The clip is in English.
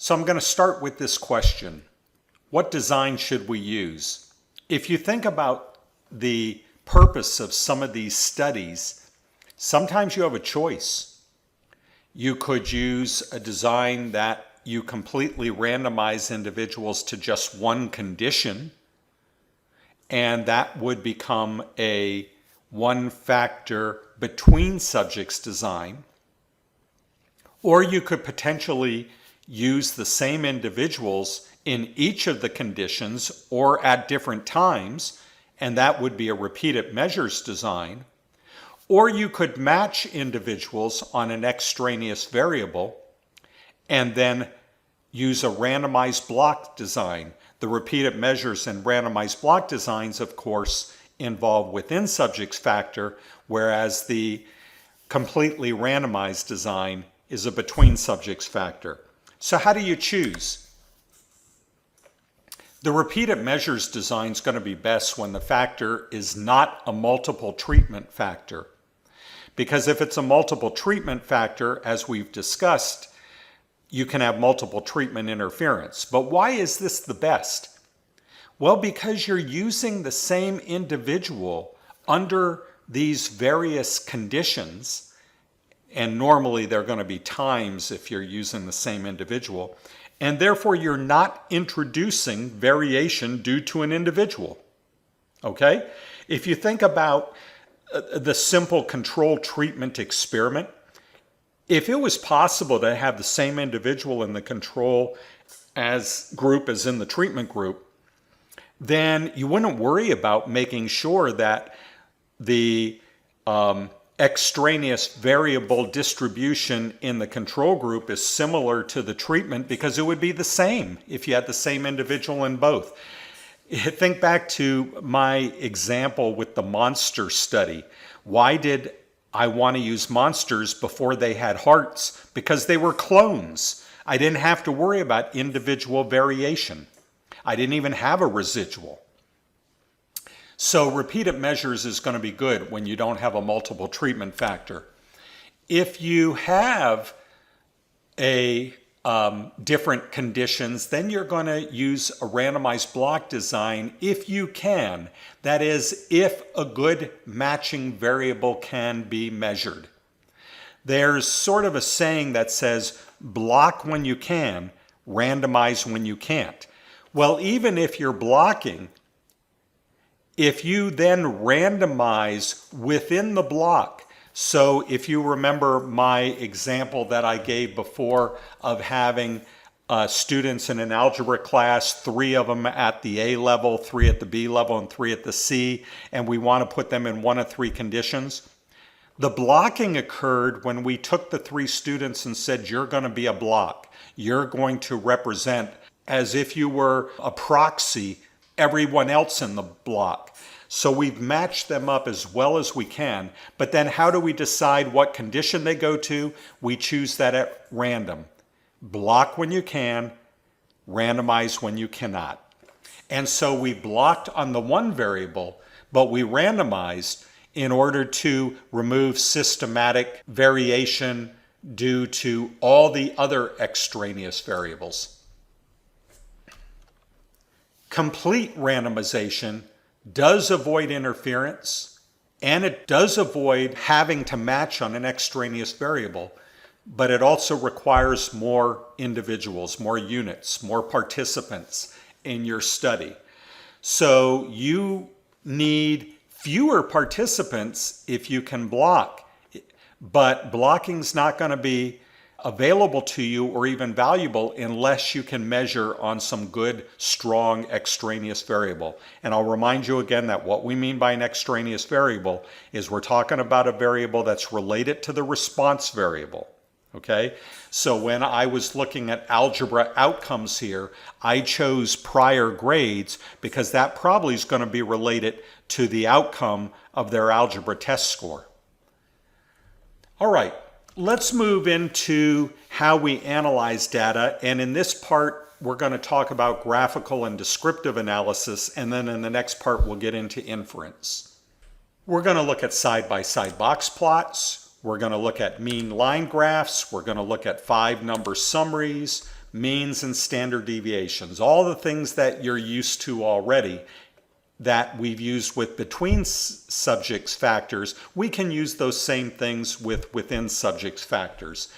So I'm going to start with this question. What design should we use? If you think about the purpose of some of these studies, sometimes you have a choice. You could use a design that you completely randomize individuals to just one condition, and that would become a one-factor between subjects design. Or you could potentially use the same individuals in each of the conditions or at different times, and that would be a repeated measures design. Or you could match individuals on an extraneous variable and then use a randomized block design. The repeated measures and randomized block designs, of course, involve within subjects factor, whereas the completely randomized design is a between subjects factor. So how do you choose? The repeated measures design is going to be best when the factor is not a multiple treatment factor. Because if it's a multiple treatment factor, as we've discussed, you can have multiple treatment interference. But why is this the best? Well, because you're using the same individual under these various conditions, and normally they're going to be times if you're using the same individual, and therefore you're not introducing variation due to an individual. Okay? If you think about the simple control treatment experiment, if it was possible to have the same individual in the control group as in the treatment group, then you wouldn't worry about making sure that the extraneous variable distribution in the control group is similar to the treatment, because it would be the same if you had the same individual in both. Think back to my example with the monster study. Why did I want to use monsters before they had hearts? Because they were clones. I didn't have to worry about individual variation. I didn't even have a residual. So repeated measures is going to be good when you don't have a multiple treatment factor. If you have a different conditions, then you're going to use a randomized block design if you can. That is, if a good matching variable can be measured. There's sort of a saying that says, block when you can, randomize when you can't. Well, even if you're blocking, if you then randomize within the block, so if you remember my example that I gave before of having students in an algebra class, 3 of them at the A level, 3 at the B level, and 3 at the C, and we want to put them in one of 3 conditions, the blocking occurred when we took the 3 students and said, you're going to be a block. You're going to represent, as if you were a proxy, everyone else in the block. So we've matched them up as well as we can, but then how do we decide what condition they go to? We choose that at random. Block when you can, randomize when you cannot. And so we blocked on the one variable, but we randomized in order to remove systematic variation due to all the other extraneous variables. Complete randomization does avoid interference, and it does avoid having to match on an extraneous variable, but it also requires more individuals, more units, more participants in your study. So you need fewer participants if you can block, but blocking's not going to be available to you or even valuable unless you can measure on some good, strong extraneous variable. And I'll remind you again that what we mean by an extraneous variable is we're talking about a variable that's related to the response variable. Okay? So when I was looking at algebra outcomes here, I chose prior grades because that probably is going to be related to the outcome of their algebra test score. All right. Let's move into how we analyze data, and in this part we're going to talk about graphical and descriptive analysis, and then in the next part we'll get into inference. We're going to look at side-by-side box plots, we're going to look at mean line graphs, we're going to look at 5 number summaries, means and standard deviations, all the things that you're used to already that we've used with between subjects factors, we can use those same things with within subjects factors.